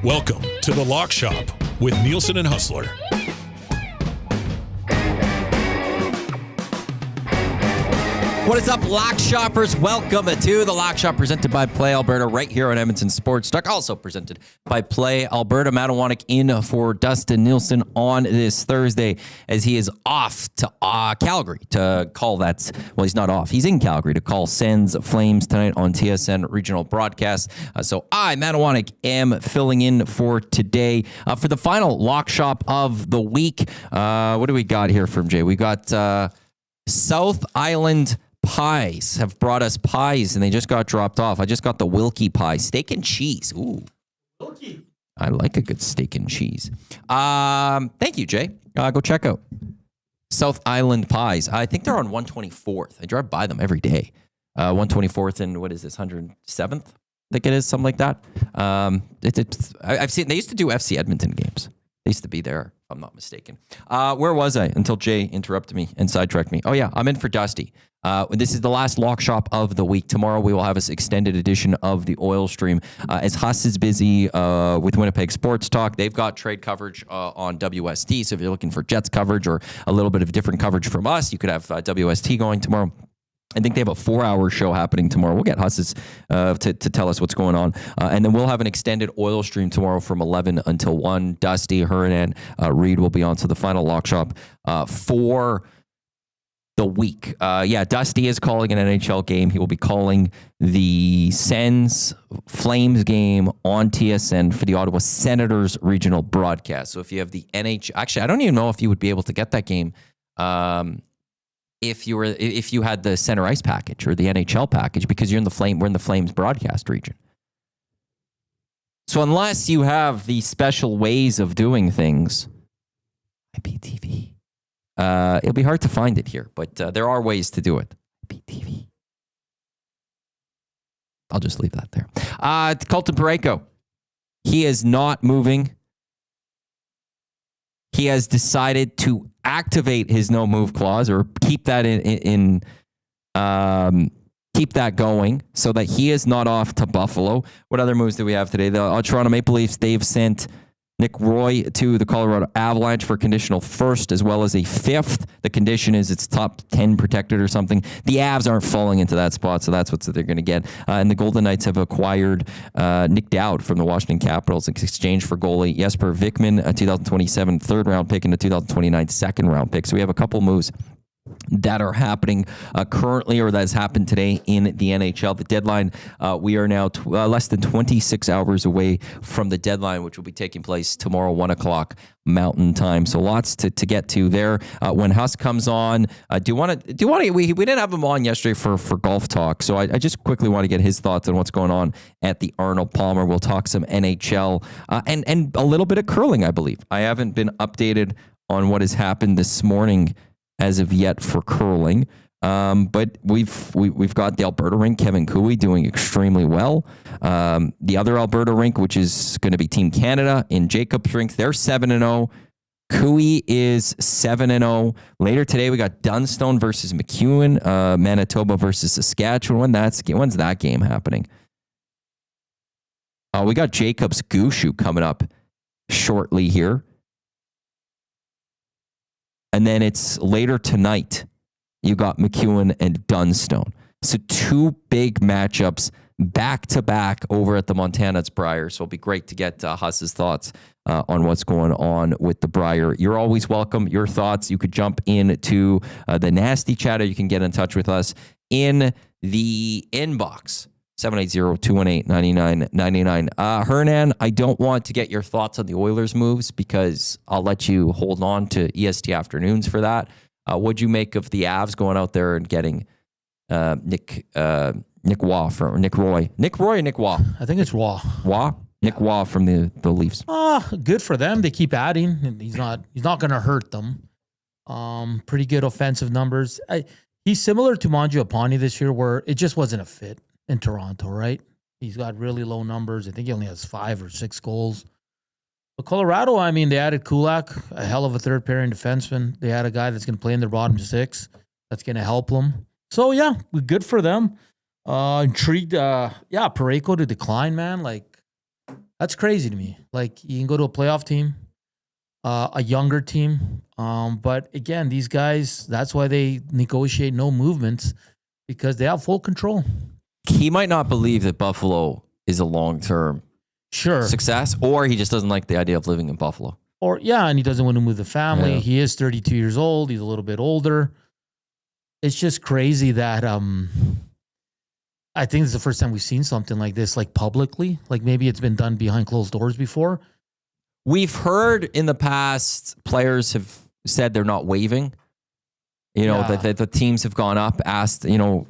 Welcome to the Lock Shop with Nielsen and Hustler. What is up, Lock Shoppers? Welcome to the Lock Shop presented by Play Alberta right here on Edmonton Sports Talk. Also presented by Play Alberta. Matty in for Dustin Nielsen on this Thursday as he is off to Calgary to call that. Well, he's not off. He's in Calgary to call Sens Flames tonight on TSN regional broadcast. So I, Matty am filling in for today for the final Lock Shop of the week. What do we got here from Jay? We got South Island Pies have brought us pies, and they just got dropped off. I just got the Wilkie pie, steak and cheese. Ooh, Wilkie. I like a good steak and cheese. Thank you, Jay. Go check out South Island Pies. I think they're on 124th. I drive by them every day. 124th and what is this, 107th? I think it is, something like that. I've seen, they used to do FC Edmonton games. They used to be there, if I'm not mistaken. Where was I until Jay interrupted me and sidetracked me? Oh, yeah, I'm in for Dusty. This is the last Lock Shop of the week. Tomorrow we will have this extended edition of the Oil Stream. As Huss is busy with Winnipeg Sports Talk, they've got trade coverage on WST. So if you're looking for Jets coverage or a little bit of different coverage from us, you could have WST going tomorrow. I think they have a 4-hour show happening tomorrow. We'll get Husses to tell us what's going on. And then we'll have an extended Oil Stream tomorrow from 11 until 1. Dusty, Hernan, Reed will be on to the final Lock Shop for the week. Dusty is calling an NHL game. He will be calling the Sens Flames game on TSN for the Ottawa Senators regional broadcast. So if you have the NHL, actually, I don't even know if you would be able to get that game if you had the center ice package or the NHL package, because we're in the Flames broadcast region. So unless you have the special ways of doing things, IPTV, it'll be hard to find it here, but there are ways to do it. IPTV. I'll just leave that there. Colton Parayko, he is not moving. He has decided to activate his no move clause, or keep that keep that going so that he is not off to Buffalo. What other moves do we have today? The Toronto Maple Leafs, they've sent Nick Roy to the Colorado Avalanche for conditional first as well as a 5th. The condition is it's top 10 protected or something. The Avs aren't falling into that spot, so that's what they're going to get. And the Golden Knights have acquired Nick Dowd from the Washington Capitals in exchange for goalie Jesper Vikman, a 2027 third-round pick and a 2029 second-round pick. So we have a couple moves that are happening currently, or that has happened today in the NHL. The deadline, we are now less than 26 hours away from the deadline, which will be taking place tomorrow, 1 o'clock Mountain Time. So lots to get to there. When Huss comes on, we didn't have him on yesterday for golf talk, so I just quickly want to get his thoughts on what's going on at the Arnold Palmer. We'll talk some NHL and a little bit of curling, I believe. I haven't been updated on what has happened this morning as of yet for curling. But we've got the Alberta rink, Kevin Cooey doing extremely well. The other Alberta rink, which is going to be Team Canada in Jacobs rink, they're 7-0. Cooey is 7-0. Later today, we got Dunstone versus McEwen, Manitoba versus Saskatchewan. When's that game happening? We got Jacobs Gushu coming up shortly here. And then it's later tonight. You got McEwen and Dunstone. So 2 big matchups back-to-back over at the Montana. It's Brier. So it'll be great to get Huss's thoughts on what's going on with the Brier. You're always welcome. Your thoughts, you could jump into the nasty chat, or you can get in touch with us in the inbox. 780-218-9999. Hernan, I don't want to get your thoughts on the Oilers moves because I'll let you hold on to EST afternoons for that. What'd you make of the Avs going out there and getting Nick Roy or Nick Waugh? I think it's Waugh. Nick Waugh from the Leafs. Good for them. They keep adding, and he's not going to hurt them. Pretty good offensive numbers. He's similar to Mangiapane this year, where it just wasn't a fit in Toronto, right? He's got really low numbers. I think he only has 5 or 6 goals. But Colorado, I mean, they added Kulak, a hell of a third pairing defenseman. They had a guy that's going to play in their bottom 6 that's going to help them. So, yeah, good for them. Intrigued. Parayko to decline, man. Like, That's crazy to me. Like, you can go to a playoff team, a younger team. But again, these guys, that's why they negotiate no movements, because they have full control. He might not believe that Buffalo is a long-term Sure. success, or he just doesn't like the idea of living in Buffalo. Or, yeah, and he doesn't want to move the family. Yeah. He is 32 years old. He's a little bit older. It's just crazy that I think it's the first time we've seen something like this, like publicly. Like, maybe it's been done behind closed doors before. We've heard in the past players have said they're not waiving. You know, Yeah. that the teams have gone up, asked,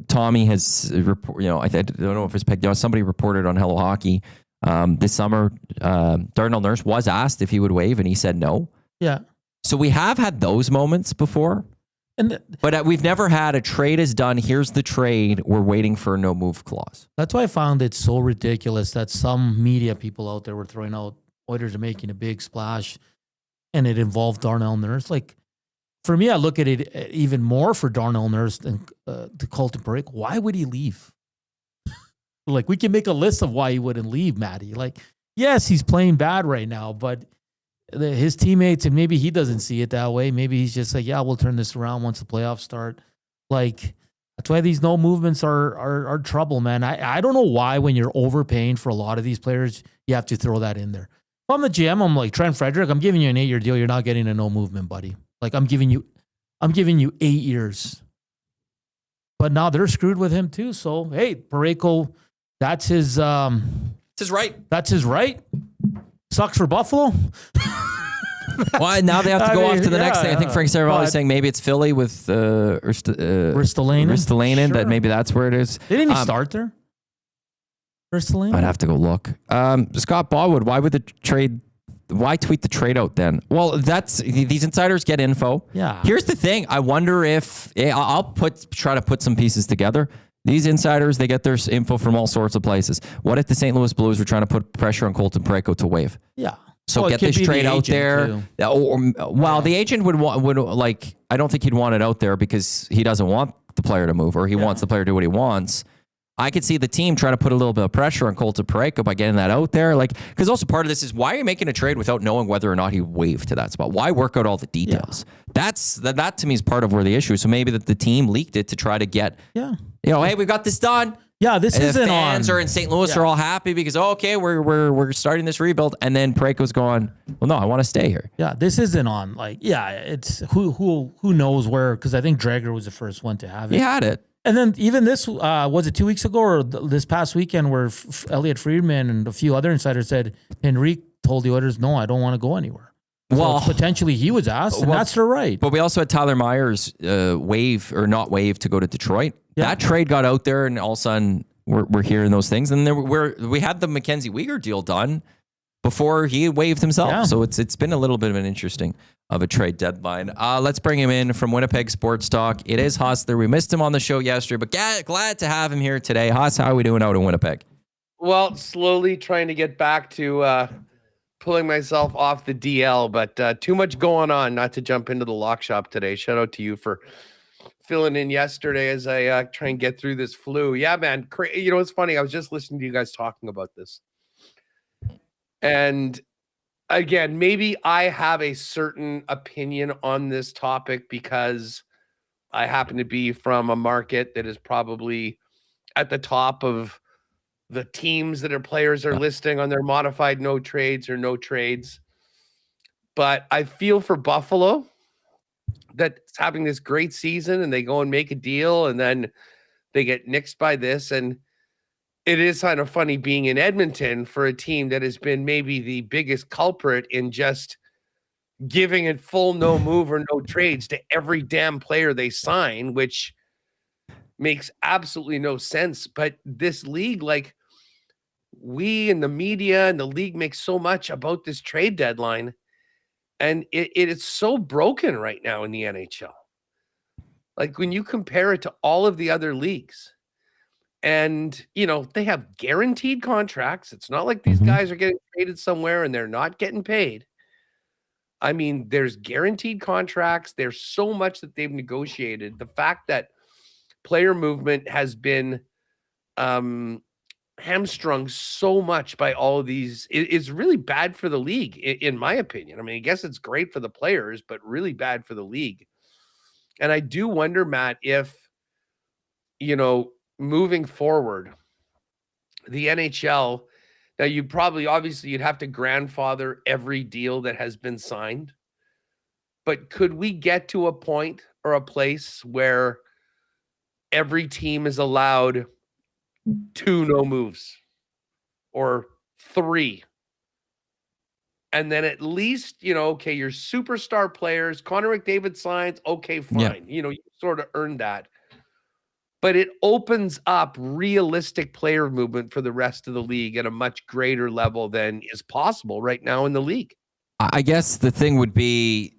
Tommy has, I don't know if it's picked, somebody reported on Hello Hockey this summer, Darnell Nurse was asked if he would waive, and he said no. Yeah. So we have had those moments before, but we've never had a trade is done. Here's the trade. We're waiting for a no move clause. That's why I found it so ridiculous that some media people out there were throwing out Oilers are making a big splash, and it involved Darnell Nurse. Like, for me, I look at it even more for Darnell Nurse than to Colton Parayko. Why would he leave? Like, we can make a list of why he wouldn't leave, Matty. Like, yes, he's playing bad right now, but his teammates, and maybe he doesn't see it that way. Maybe he's just like, yeah, we'll turn this around once the playoffs start. Like, that's why these no movements are trouble, man. I don't know why when you're overpaying for a lot of these players, you have to throw that in there. If I'm the GM, I'm like, Trent Frederick, I'm giving you an 8-year deal. You're not getting a no movement, buddy. Like, I'm giving you 8 years. But now they're screwed with him too. So, hey, Parayko, that's his It's his right. That's his right. Sucks for Buffalo. Well, now they have to go off to the next thing. I think Frank Saravalli is saying maybe it's Philly with Ristolainen, Sure. that maybe that's where it is. Didn't he start there? Ristolainen? I'd have to go look. Scott Ballwood, why tweet the trade out then? Well, these insiders get info. Yeah. Here's the thing. I wonder if I'll try to put some pieces together. These insiders, they get their info from all sorts of places. What if the St. Louis Blues were trying to put pressure on Colton Parayko to waive? Yeah. So get this trade out there. The agent would I don't think he'd want it out there because he doesn't want the player to move, or he wants the player to do what he wants. I could see the team trying to put a little bit of pressure on Colton Parayko by getting that out there. Like, because also part of this is, why are you making a trade without knowing whether or not he waived to that spot? Why work out all the details? Yeah. That to me is part of where the issue is. So maybe that the team leaked it to try to get, hey, we've got this done. Yeah, this and isn't the fans on. are in St. Louis are all happy because we're starting this rebuild, and then Parayko's going, well, no, I want to stay here. Yeah, this isn't on. Like, it's who knows where, because I think Drager was the first one to have it. He had it. And then even this, was it 2 weeks ago or this past weekend, where Elliot Friedman and a few other insiders said Henrique told the Oilers, no, I don't want to go anywhere. So potentially he was asked, and that's their right. But we also had Tyler Myers waive or not waive to go to Detroit. Yeah. That trade got out there, and all of a sudden we're hearing those things. And we had the Mackenzie Weegar deal done before he waived himself. Yeah. So it's been a little bit of an interesting of a trade deadline. Let's bring him in from Winnipeg Sports Talk. It is Hustler. We missed him on the show yesterday, but glad to have him here today. Huss, how are we doing out in Winnipeg? Well, slowly trying to get back to pulling myself off the DL, but too much going on not to jump into the lock shop today. Shout out to you for filling in yesterday as I try and get through this flu. Yeah, man. It's funny. I was just listening to you guys talking about this. And again, maybe I have a certain opinion on this topic because I happen to be from a market that is probably at the top of the teams that our players are listing on their modified no trades or no trades. But I feel for Buffalo that's having this great season, and they go and make a deal, and then they get nixed by this. And it is kind of funny being in Edmonton for a team that has been maybe the biggest culprit in just giving it full no move or no trades to every damn player they sign, which makes absolutely no sense. But this league, like, we and the media and the league make so much about this trade deadline, and it is so broken right now in the NHL. Like, when you compare it to all of the other leagues, and, they have guaranteed contracts. It's not like these guys are getting traded somewhere and they're not getting paid. I mean, there's guaranteed contracts. There's so much that they've negotiated. The fact that player movement has been hamstrung so much by all of these. It's really bad for the league, in my opinion. I mean, I guess it's great for the players, but really bad for the league. And I do wonder, Matt, if, moving forward, the NHL, now you'd have to grandfather every deal that has been signed. But could we get to a point or a place where every team is allowed 2 no moves or 3? And then at least, okay, your superstar players, Connor McDavid signs, okay, fine. Yeah. You sort of earned that. But it opens up realistic player movement for the rest of the league at a much greater level than is possible right now in the league. I guess the thing would be,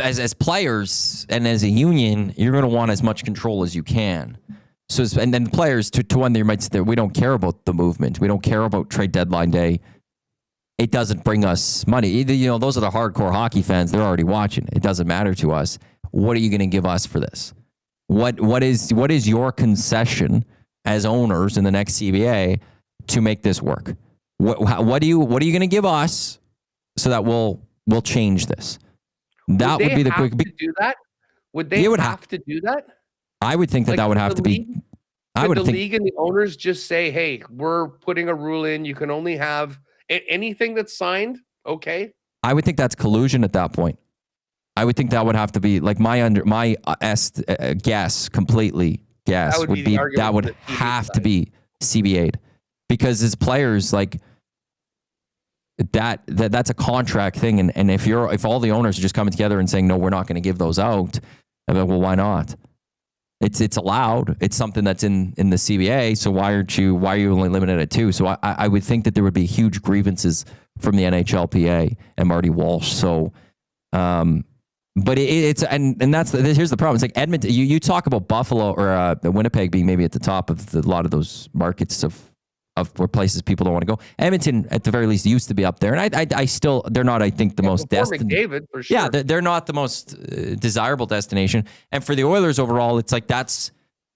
as players and as a union, you're going to want as much control as you can. So, and then players, to one, they might say, we don't care about the movement. We don't care about trade deadline day. It doesn't bring us money. Either, those are the hardcore hockey fans. They're already watching. It doesn't matter to us. What are you going to give us for this? What is your concession as owners in the next CBA to make this work? What are you going to give us so that we'll change this? That would be the quick. To do that? Would they have to do that? I would think that would have to be. Would the league and the owners just say, "Hey, we're putting a rule in. You can only have anything that's signed." Okay. I would think that's collusion at that point. I would think that would have to be like my guess, completely guess would be that would have to be CBA'd, because as players, like that's a contract thing, and if all the owners are just coming together and saying no, we're not going to give those out, I'm like, well, why not? It's allowed. It's something that's in the CBA. So why are you only limited at 2? So I would think that there would be huge grievances from the NHLPA and Marty Walsh. So, but here's the problem. It's like Edmonton. You talk about Buffalo or Winnipeg being maybe at the top of a lot of those markets of where places people don't want to go. Edmonton, at the very least, used to be up there, and I still, they're not, I think, the most destined. McDavid, for sure. Yeah, they're not the most desirable destination. And for the Oilers overall, it's like that's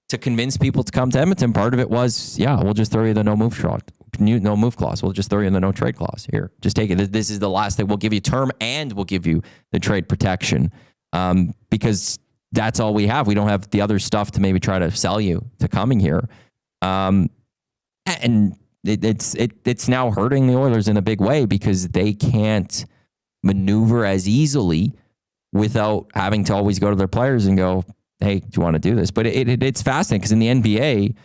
to convince people to come to Edmonton. Part of it was, we'll just throw you the no move clause. We'll just throw you in the no trade clause. Here, just take it. This is the last thing. We'll give you term and we'll give you the trade protection, because that's all we have. We don't have the other stuff to maybe try to sell you to coming here. And it's now hurting the Oilers in a big way because they can't maneuver as easily without having to always go to their players and go, hey, do you want to do this? But it's fascinating because in the NBA,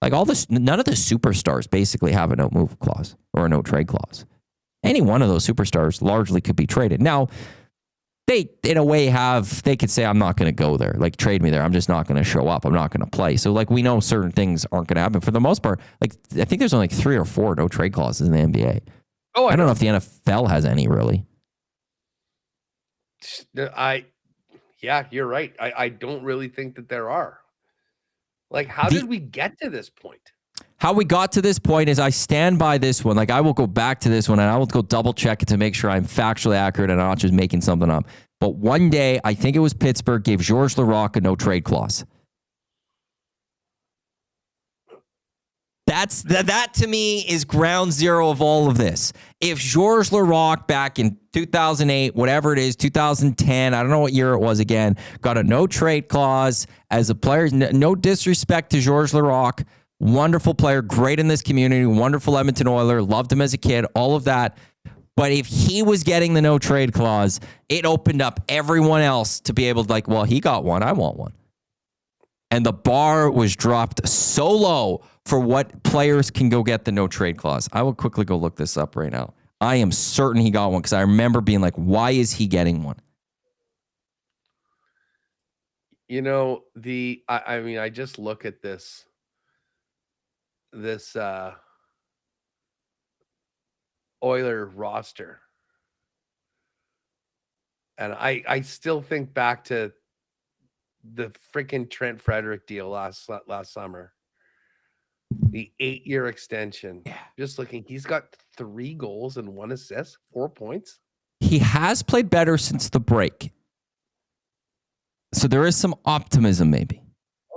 like none of the superstars basically have a no move clause or a no trade clause. Any one of those superstars largely could be traded. Now, they, in a way, they could say, I'm not going to go there. Like, trade me there. I'm just not going to show up. I'm not going to play. So, like, we know certain things aren't going to happen. For the most part, like, I think there's only 3 or 4 no trade clauses in the NBA. Oh, I don't know if the NFL has any, really. Yeah, you're right. I don't really think that there are. Like, how did we get to this point? How we got to this point is I stand by this one. Like, I will go back to this one and I will go double check it to make sure I'm factually accurate and I'm not just making something up. But one day, I think it was Pittsburgh, gave Georges Laraque a no trade clause. That to me is ground zero of all of this. If Georges Laraque back in 2008, whatever it is, 2010, I don't know what year it was again, got a no trade clause as a player, no disrespect to Georges Laraque, wonderful player, great in this community, wonderful Edmonton Oiler, loved him as a kid, all of that. But if he was getting the no trade clause, it opened up everyone else to be able to like, well, he got one, I want one. And the bar was dropped so low for what players can go get the no trade clause. I will quickly go look this up right now. I am certain he got one because I remember being like, why is he getting one? You know, I mean, I just look at this Oiler roster, and I still think back to the freaking Trent Frederick deal last summer, the 8-year extension. Yeah. Just looking, he's got 3 goals and 1 assist, 4 points. He has played better since the break, so there is some optimism, maybe.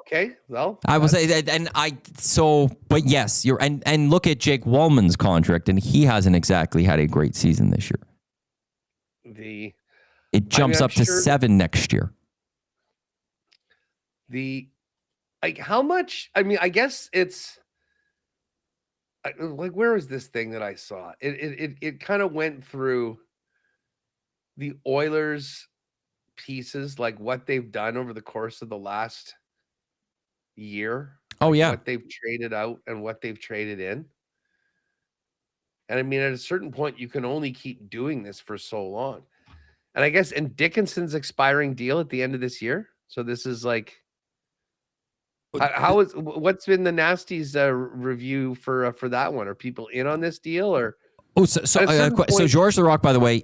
Okay, well, I was, but yes, and look at Jake Wallman's contract, and he hasn't exactly had a great season this year. It jumps up to 7 next year. How much? I mean, I guess it's like, where is this thing that I saw? It kind of went through the Oilers pieces, like what they've done over the course of the last year. Oh, yeah. What they've traded out and what they've traded in. And I mean, at a certain point, you can only keep doing this for so long. And I guess, and Dickinson's expiring deal at the end of this year. So this is like, what's been the Nasties review for that one? Are people in on this deal or? Oh, so George Larocque, by the way,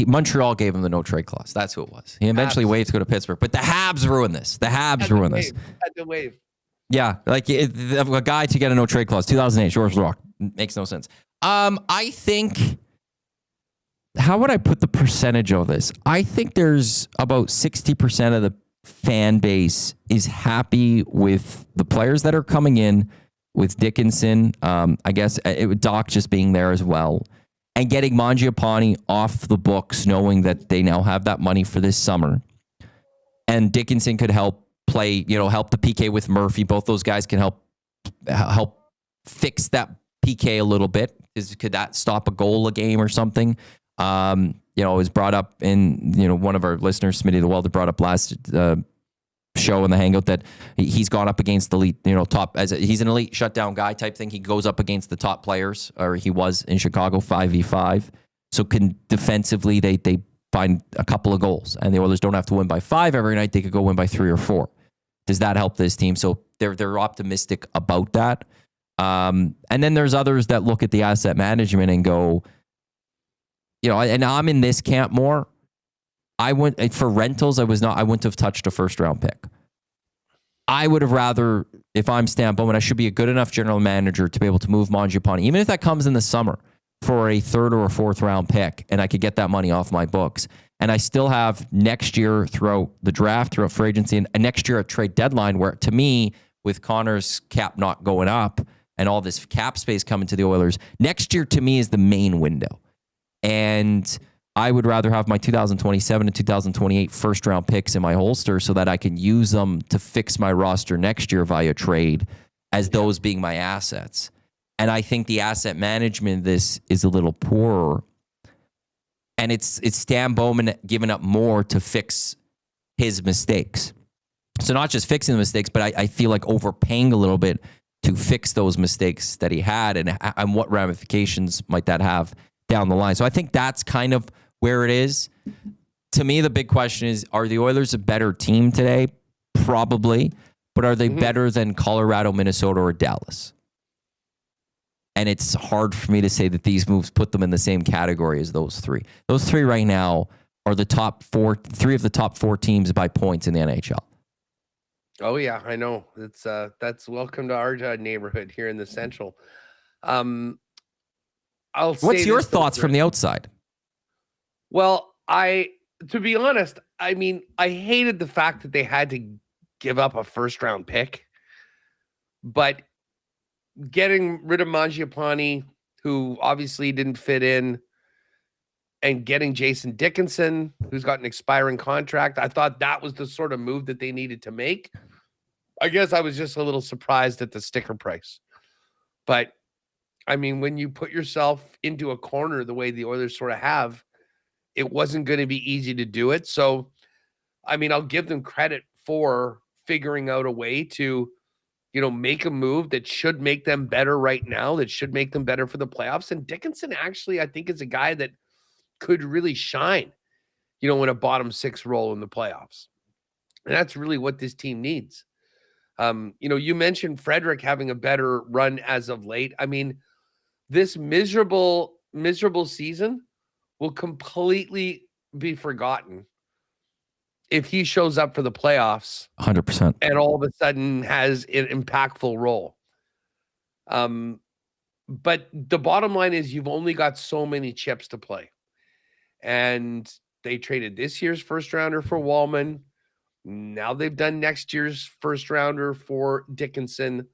Montreal gave him the no trade clause. That's who it was. He eventually waived to go to Pittsburgh, but the Habs ruined this. Had the wave. Yeah, like a guy to get a no trade clause. 2008, George Larocque. Makes no sense. I think, how would I put the percentage of this? I think there's about 60% of the fan base is happy with the players that are coming in, with Dickinson. I guess Doc just being there as well, and getting Mangiapane off the books, knowing that they now have that money for this summer, and Dickinson could help play, help the PK with Murphy. Both those guys can help fix that PK a little bit. Could that stop a goal a game or something? It was brought up in, one of our listeners, Smitty the Welder, brought up last show in the Hangout that he's gone up against the elite, he's an elite shutdown guy type thing. He goes up against the top players, or he was in Chicago 5v5. So defensively, they find a couple of goals, and the Oilers don't have to win by 5 every night. They could go win by 3 or 4. Does that help this team? So they're optimistic about that. And then there's others that look at the asset management and go, and I'm in this camp more. I went for rentals. I wouldn't have touched a first round pick. I would have rather, if I'm Stan Bowman, I should be a good enough general manager to be able to move Mangiapane, even if that comes in the summer, for a 3rd or a 4th round pick, and I could get that money off my books. And I still have next year throughout the draft, throughout free agency, and next year at trade deadline, where to me, with Connor's cap not going up and all this cap space coming to the Oilers, next year to me is the main window. And I would rather have my 2027 and 2028 first round picks in my holster so that I can use them to fix my roster next year via trade, as those being my assets. And I think the asset management of this is a little poorer. And it's Stan Bowman giving up more to fix his mistakes. So not just fixing the mistakes, but I feel like overpaying a little bit to fix those mistakes that he had, and what ramifications might that have down the line. So I think that's kind of where it is. To me, the big question is, are the Oilers a better team today? Probably. But are they better than Colorado, Minnesota, or Dallas? And it's hard for me to say that these moves put them in the same category as those three. Those three right now are the top 4, 3 of the top 4 teams by points in the NHL. Oh yeah, I know. It's that's welcome to our neighborhood here in the Central. What's your thoughts from the outside? Well, to be honest, I mean, I hated the fact that they had to give up a first round pick, but getting rid of Mangiapane, who obviously didn't fit in, and getting Jason Dickinson, who's got an expiring contract, I thought that was the sort of move that they needed to make. I guess I was just a little surprised at the sticker price. But, I mean, when you put yourself into a corner the way the Oilers sort of have, it wasn't going to be easy to do it. So, I mean, I'll give them credit for figuring out a way to, make a move that should make them better right now, that should make them better for the playoffs. And Dickinson actually, I think, is a guy that could really shine, in a bottom 6 role in the playoffs. And that's really what this team needs. You mentioned Frederick having a better run as of late. I mean, this miserable season will completely be forgotten if he shows up for the playoffs 100% and all of a sudden has an impactful role. But the bottom line is you've only got so many chips to play. And they traded this year's first rounder for Wallman. Now they've done next year's first rounder for Dickinson.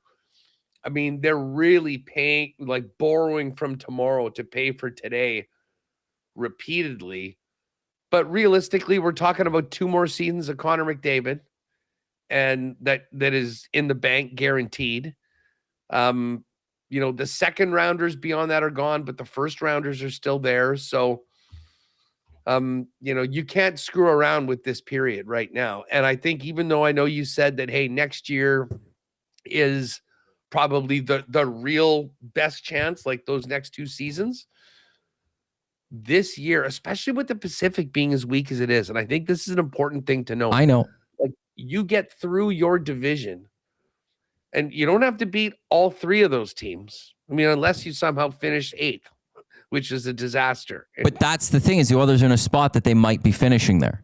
I mean, they're really paying, like borrowing from tomorrow to pay for today repeatedly. But realistically, we're talking about 2 more seasons of Connor McDavid, and that is in the bank guaranteed. The second rounders beyond that are gone, but the first rounders are still there. So, you can't screw around with this period right now. And I think, even though I know you said that, hey, next year is probably the real best chance, like those next 2 seasons, this year, especially with the Pacific being as weak as it is, and I think this is an important thing to know. I know. Like, you get through your division, and you don't have to beat all 3 of those teams. I mean, unless you somehow finish 8th, which is a disaster. But that's the thing, is the Oilers are in a spot that they might be finishing there.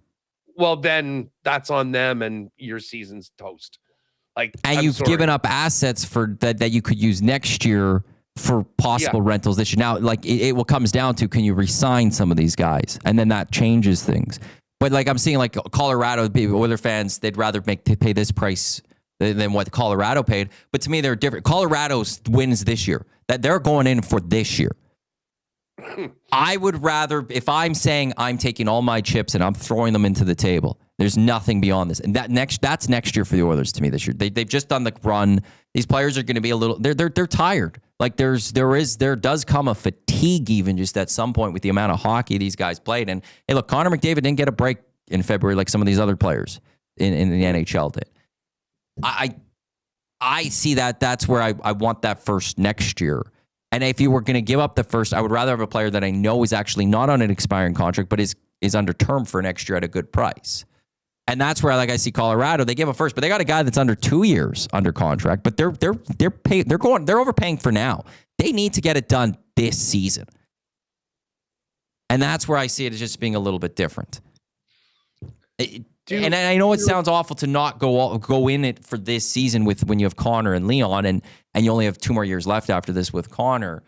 Well, then that's on them, and your season's toast. Like, and you've given up assets for that you could use next year for possible rentals this year. Now, like it will comes down to, can you re-sign some of these guys? And then that changes things. But like I'm seeing, like Colorado, Oiler fans, they'd rather pay this price than what Colorado paid. But to me, they're different. Colorado's wins this year. That they're going in for this year. I would rather, if I'm saying I'm taking all my chips and I'm throwing them into the table, there's nothing beyond this. And that's next year for the Oilers to me this year. They've just done the run. These players are going to be a little, they're tired. Like there does come a fatigue even just at some point with the amount of hockey these guys played. And hey, look, Connor McDavid didn't get a break in February like some of these other players in the NHL did. I see that's where I want that first next year. And if you were going to give up the first, I would rather have a player that I know is actually not on an expiring contract, but is under term for next year at a good price. And that's where, like, I see Colorado, they give a first, but they got a guy that's under 2 years under contract, but they're overpaying for now. They need to get it done this season. And that's where I see it as just being a little bit different. And I know it sounds awful to not go in it for this season with when you have Connor and Leon, and you only have 2 more years left after this with Connor.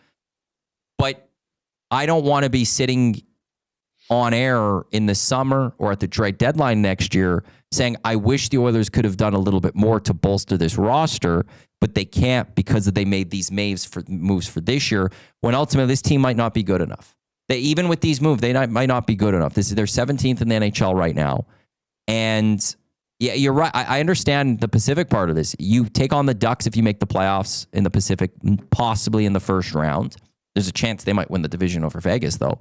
But I don't want to be sitting on air in the summer or at the trade deadline next year saying, I wish the Oilers could have done a little bit more to bolster this roster, but they can't because they made these moves for this year, when ultimately this team might not be good enough. Even with these moves, they might not be good enough. They're 17th in the NHL right now. And yeah, you're right. I understand the Pacific part of this. You take on the Ducks if you make the playoffs in the Pacific, possibly in the first round. There's a chance they might win the division over Vegas, though.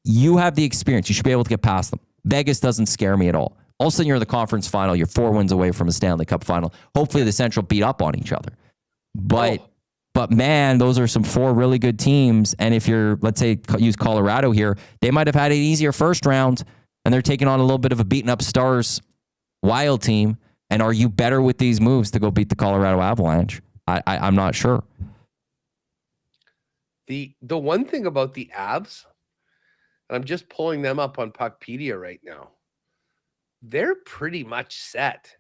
You have the experience. You should be able to get past them. Vegas doesn't scare me at all. All of a sudden, you're in the conference final. You're 4 wins away from a Stanley Cup final. Hopefully, the Central beat up on each other. But man, those are some 4 really good teams. And if you're, let's say, use Colorado here, they might have had an easier first round, and they're taking on a little bit of a beaten up Stars Wild team. And are you better with these moves to go beat the Colorado Avalanche? I'm not sure. The one thing about the Avs, and I'm just pulling them up on Puckpedia right now, they're pretty much set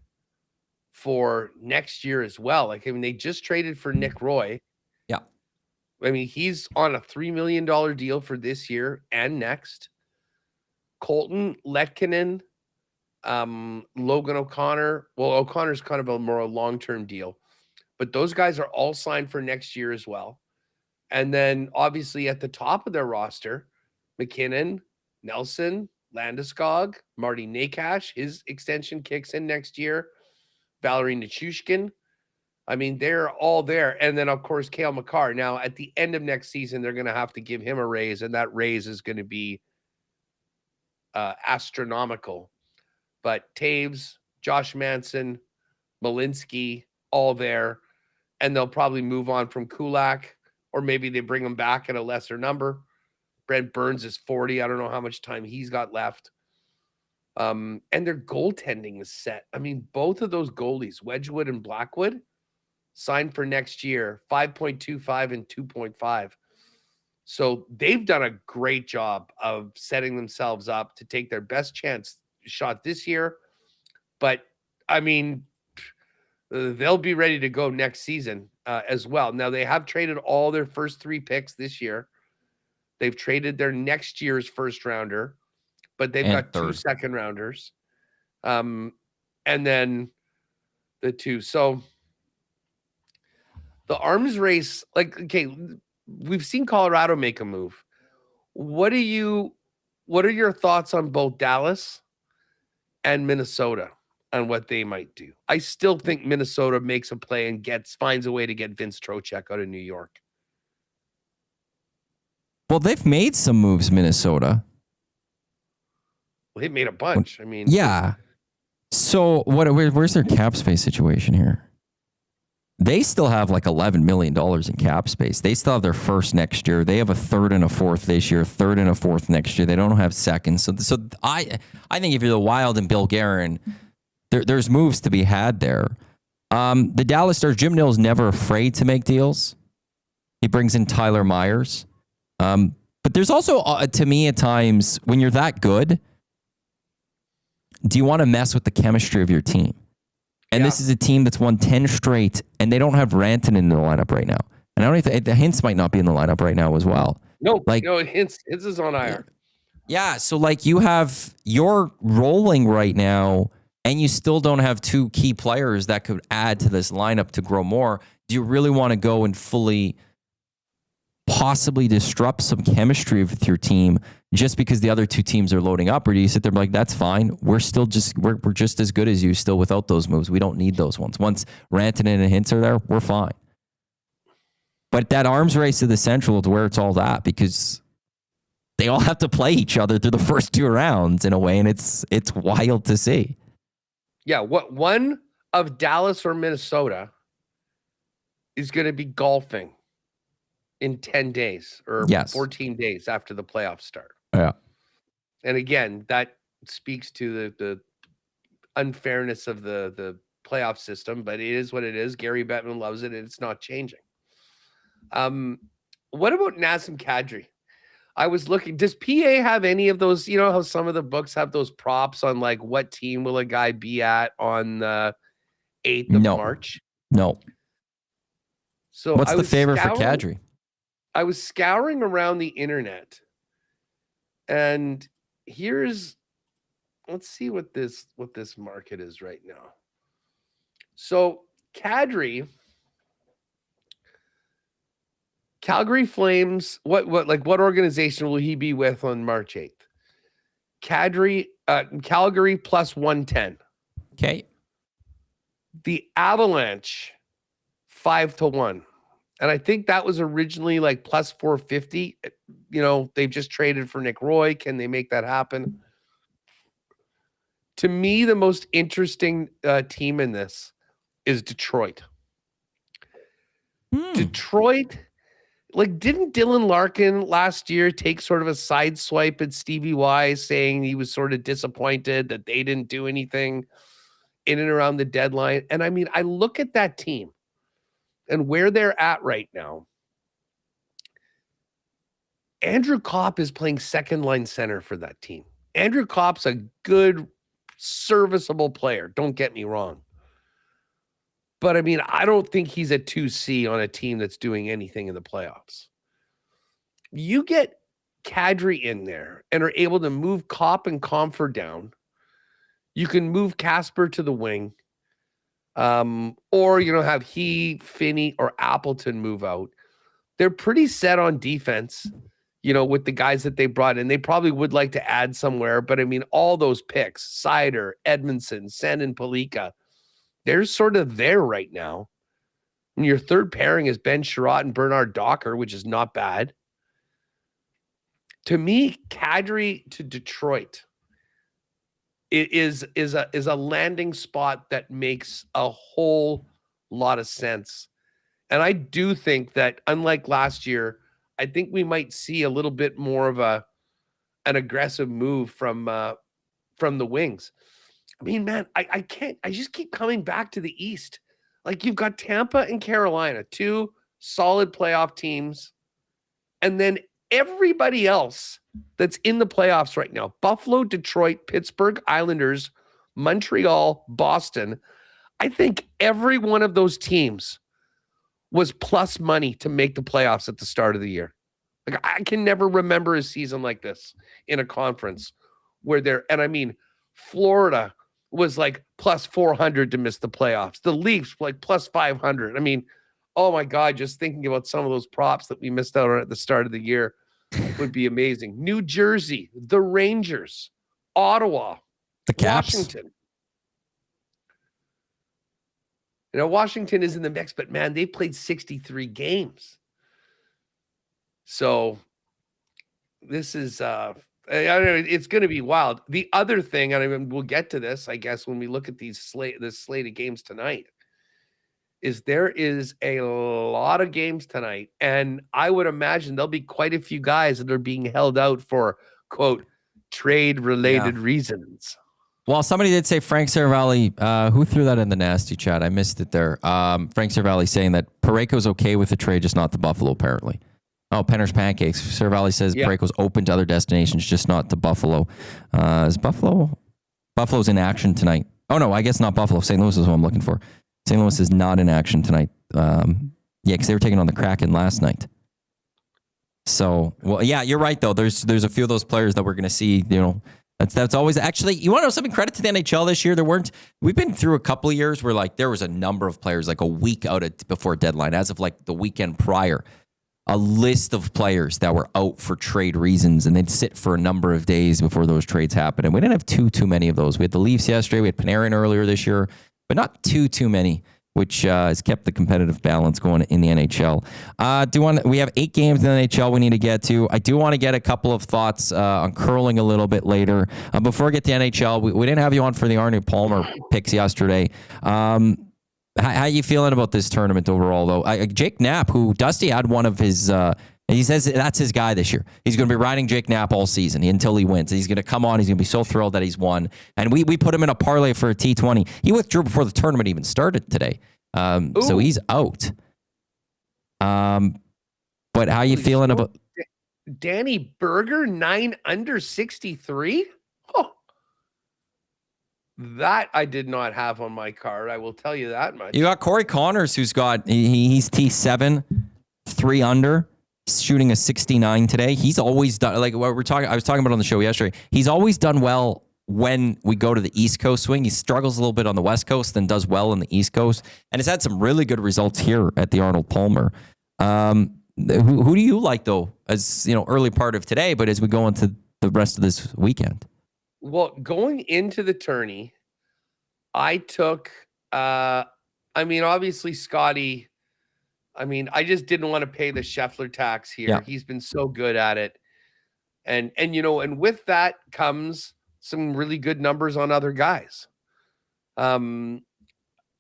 for next year as well. Like, I mean, they just traded for Nick Roy. Yeah. I mean, he's on a $3 million deal for this year and next. Colton, Letkinen, Logan O'Connor. Well, O'Connor's kind of a more long-term deal, but those guys are all signed for next year as well. And then obviously at the top of their roster, McKinnon, Nelson, Landeskog, Marty Nakash, his extension kicks in next year. Valerie Nichushkin. I mean, they're all there. And then, of course, Cale Makar. Now, at the end of next season, they're going to have to give him a raise, and that raise is going to be astronomical. But Taves, Josh Manson, Malinsky, all there. And they'll probably move on from Kulak, or maybe they bring him back at a lesser number. Brent Burns is 40. I don't know how much time he's got left. And their goaltending is set. I mean, both of those goalies, Wedgwood and Blackwood, signed for next year, 5.25 and 2.5. So they've done a great job of setting themselves up to take their best shot this year. But, I mean, they'll be ready to go next season as well. Now, they have traded all their first 3 picks this year. They've traded their next year's first rounder, but they've got 2 second rounders. and then the two. So the arms race, like, okay, we've seen Colorado make a move. What are your thoughts on both Dallas and Minnesota on what they might do? I still think Minnesota makes a play and finds a way to get Vince Trocheck out of New York. Well, they've made some moves, Minnesota. Well, they made a bunch. I mean, yeah. So where's their cap space situation here? They still have like $11 million in cap space. They still have their first next year. They have a third and a fourth this year, third and a fourth next year. They don't have seconds. So I think if you're the Wild and Bill Guerin, there's moves to be had there. The Dallas Stars, Jim Nill's never afraid to make deals. He brings in Tyler Myers. But there's also, to me, at times, when you're that good, do you want to mess with the chemistry of your team? And this is a team that's won 10 straight, and they don't have Rantanen in the lineup right now. And I don't think the Hintz might not be in the lineup right now as well. No, Hintz is on IR. Yeah, so like you're rolling right now, and you still don't have two key players that could add to this lineup to grow more. Do you really want to go and fully possibly disrupt some chemistry with your team just because the other two teams are loading up? Or do you sit there and be like, that's fine. We're just as good as you still without those moves. We don't need those ones. Once Rantanen and Hintz are there, we're fine. But that arms race to the Central is where it's all at, because they all have to play each other through the first two rounds in a way, and it's wild to see. Yeah, what one of Dallas or Minnesota is going to be golfing in 10 days or 14 days after the playoffs start. Yeah. And again, that speaks to the unfairness of the playoff system, but it is what it is. Gary Bettman loves it, and it's not changing. What about Nazem Kadri? I was looking, does PA have any of those, you know how some of the books have those props on like what team will a guy be at on the 8th of March? No. So what's the favorite for Kadri? I was scouring around the internet, and let's see what this market is right now. So Kadri, Calgary Flames, what organization will he be with on March 8th? Calgary plus 110. Okay. The Avalanche 5-1. And I think that was originally like plus 450. You know, they've just traded for Nick Roy. Can they make that happen? To me, the most interesting team in this is Detroit. Detroit, like, didn't Dylan Larkin last year take sort of a side swipe at Stevie Y, saying he was sort of disappointed that they didn't do anything in and around the deadline? And I mean, I look at that team and where they're at right now. Andrew Kopp is playing second line center for that team. Andrew Kopp's a good, serviceable player. Don't get me wrong. But I mean, I don't think he's a 2C on a team that's doing anything in the playoffs. You get Kadri in there and are able to move Kopp and Comfort down. You can move Casper to the wing. Or, have Finney, or Appleton move out. They're pretty set on defense, with the guys that they brought in. They probably would like to add somewhere, but I mean, all those picks, Seider, Edmondson, Sandin, Palika, they're sort of there right now. And your third pairing is Ben Sherratt and Bernard Docker, which is not bad. To me, Kadri to Detroit is a landing spot that makes a whole lot of sense. And I do think that, unlike last year, I think we might see a little bit more of an aggressive move from the wings. I mean, man, I just keep coming back to the East. Like, you've got Tampa and Carolina, two solid playoff teams. And then everybody else that's in the playoffs right now: Buffalo, Detroit, Pittsburgh, Islanders, Montreal, Boston. I think every one of those teams was plus money to make the playoffs at the start of the year. Like, I can never remember a season like this in a conference where and I mean, Florida, was like plus 400 to miss the playoffs. The Leafs like plus 500. I mean, oh my God, just thinking about some of those props that we missed out on at the start of the year would be amazing. New Jersey, the Rangers, Ottawa, the Caps. Washington. You know, Washington is in the mix, but man, they've played 63 games. So this is, I don't know, it's going to be wild. The other thing, and we'll get to this, I guess, when we look at this slate of games tonight, is there is a lot of games tonight. And I would imagine there'll be quite a few guys that are being held out for, quote, trade-related reasons. Well, somebody did say Frank Saravalli. Who threw that in the nasty chat? I missed it there. Frank Saravalli saying that Parayko's okay with the trade, just not the Buffalo, apparently. Oh, Penner's Pancakes. Saravalli says Parayko's open to other destinations, just not to Buffalo. Is Buffalo's in action tonight? Oh, no, I guess not Buffalo. St. Louis is what I'm looking for. St. Louis is not in action tonight. Because they were taking on the Kraken last night. So, well, yeah, you're right, though. There's a few of those players that we're going to see, you know. That's always actually, you want to know something? Credit to the NHL this year. We've been through a couple of years where like there was a number of players like a week out before deadline, as of like the weekend prior, a list of players that were out for trade reasons, and they'd sit for a number of days before those trades happened. And we didn't have too many of those. We had the Leafs yesterday. We had Panarin earlier this year, but not too many, which has kept the competitive balance going in the NHL. We have 8 games in the NHL we need to get to. I do want to get a couple of thoughts on curling a little bit later. Before I get to NHL, we didn't have you on for the Arnie Palmer picks yesterday. How you feeling about this tournament overall, though? Jake Knapp, who Dusty had one of his... he says that's his guy this year. He's going to be riding Jake Knapp all season until he wins. He's going to come on. He's going to be so thrilled that he's won. And we put him in a parlay for a T20. He withdrew before the tournament even started today. So he's out. But how you feeling about Danny Berger, 9 under 63? Oh, that I did not have on my card. I will tell you that much. You got Corey Connors, who's got he's T7, 3 under, shooting a 69 today. He's always done like what I was talking about on the show yesterday. He's always done well when we go to the East Coast swing. He struggles a little bit on the West Coast, then does well in the East Coast, and has had some really good results here at the Arnold Palmer. Who do you like, though, as you know, early part of today, but as we go into the rest of this weekend? Well, going into the tourney, I took, obviously Scotty, I just didn't want to pay the Scheffler tax here. Yeah. He's been so good at it. And with that comes some really good numbers on other guys.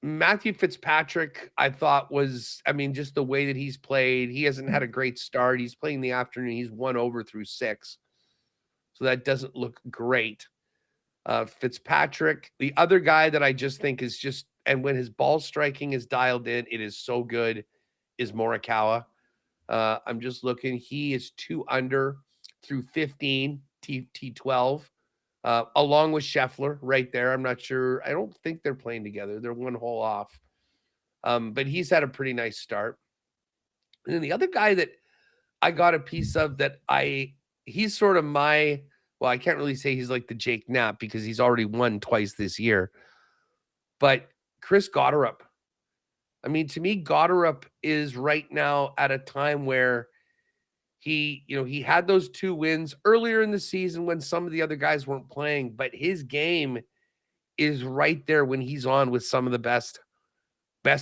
Matthew Fitzpatrick, I thought was, just the way that he's played, he hasn't had a great start. He's playing the afternoon. He's 1 over through 6. So that doesn't look great. Fitzpatrick, the other guy that I just think is just, and when his ball striking is dialed in, it is so good, is Morikawa. I'm just looking. He is 2 under through 15, T12. Along with Scheffler right there. I'm not sure. I don't think they're playing together. They're 1 hole off. But he's had a pretty nice start. And then the other guy that I got a piece of that he's sort of I can't really say he's like the Jake Knapp because he's already won twice this year. But Chris Gotterup. To me, Gotterup is right now at a time where he had those 2 wins earlier in the season when some of the other guys weren't playing, but his game is right there when he's on with some of the best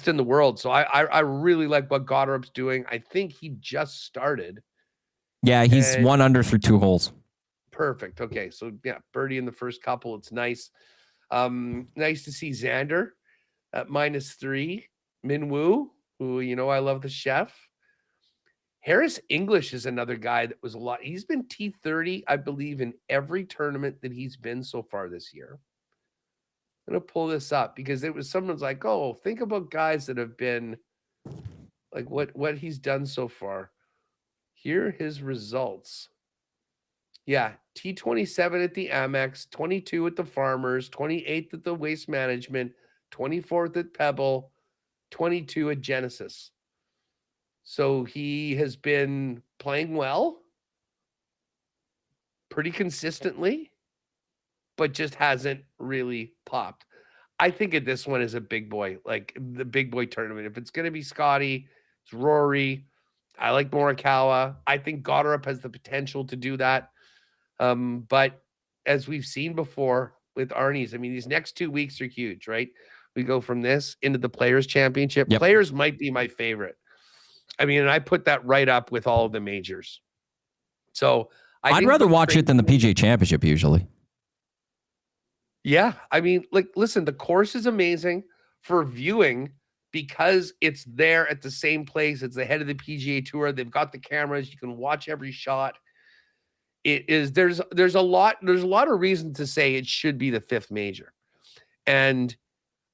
in the world. So I really like what Gotterup's doing. I think he just started. Yeah, he's 1 under through 2 holes. Perfect. Okay, so yeah, birdie in the first couple. It's nice. Nice to see Xander at -3. Minwoo, who I love the chef. Harris English is another guy that was a lot. He's been T30, I believe, in every tournament that he's been so far this year. I'm going to pull this up because someone's like, oh, think about guys that have been like what he's done so far. Here are his results. Yeah, T27 at the Amex, 22 at the Farmers, 28th at the Waste Management, 24th at Pebble, 22 at Genesis. So he has been playing well, pretty consistently, but just hasn't really popped. I think of this one as a big boy, like the big boy tournament. If it's going to be Scotty, it's Rory. I like Morikawa. I think Goddard has the potential to do that. But as we've seen before with Arnie's, I mean, these next 2 weeks are huge, right? We go from this into the Players' Championship. Yep. Players might be my favorite. I mean, and I put that right up with all of the majors. So I'd rather watch it than the PGA Championship usually. Yeah. I mean, like, listen, the course is amazing for viewing because it's there at the same place. It's the head of the PGA Tour. They've got the cameras. You can watch every shot. It is, there's a lot of reason to say it should be the fifth major. And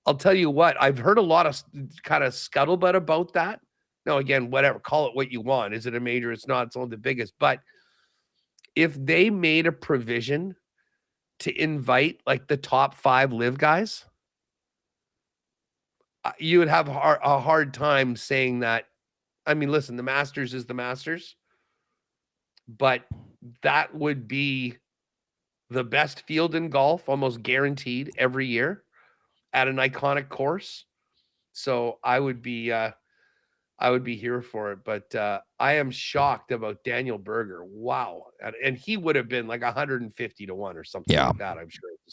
I'll tell you what, I've heard a lot of kind of scuttlebutt about that. Now, again, whatever, call it what you want. Is it a major? It's not. It's only the biggest. But if they made a provision to invite like the top 5 live guys, you would have a hard time saying that. I mean, listen, the Masters is the Masters, but that would be the best field in golf, almost guaranteed every year at an iconic course. So I would be here for it, but I am shocked about Daniel Berger. Wow. And he would have been like 150 to 1 or something like that, I'm sure, at the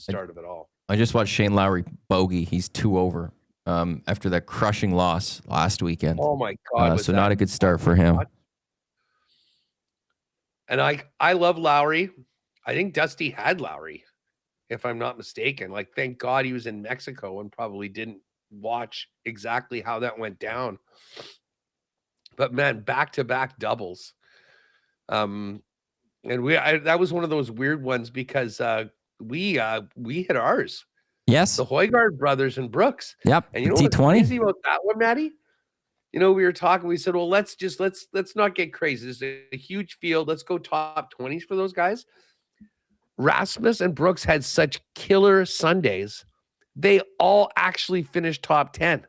start of it all. I just watched Shane Lowry bogey. He's 2 over after that crushing loss last weekend. Oh my God. So not a good start for him. And I love Lowry. I think Dusty had Lowry, if I'm not mistaken. Like, thank God he was in Mexico and probably didn't watch exactly how that went down. But man, back-to-back doubles. And that was one of those weird ones because we hit ours. Yes. The Højgaard brothers and Brooks. Yep. And you know T20. what's crazy about that one, Matty? You know, we were talking, we said, well, let's not get crazy. This is a huge field. Let's go top 20s for those guys. Rasmus and Brooks had such killer Sundays. They all actually finished top 10.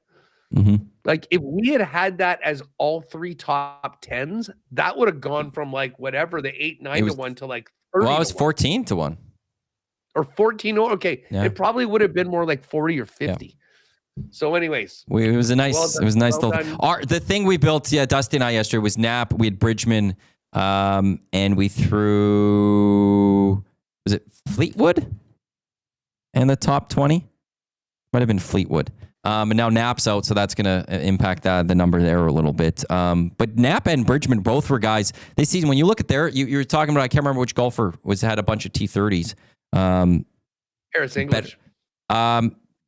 Mm-hmm. Like, if we had that as all 3 top 10s, that would have gone from like whatever, the 8-9 to 1 to like 30. Well, it was 14 to 1. Or 14. Okay. Yeah. It probably would have been more like 40 or 50. Yeah. So anyways, it was a nice the thing we built, Dusty and I yesterday was Knapp. We had Bridgman, and we threw, was it Fleetwood in the top 20? Might have been Fleetwood. And now Knapp's out, so that's going to impact the number there a little bit. But Knapp and Bridgman both were guys this season. When you look at you were talking about, I can't remember which golfer had a bunch of T30s. Harris English.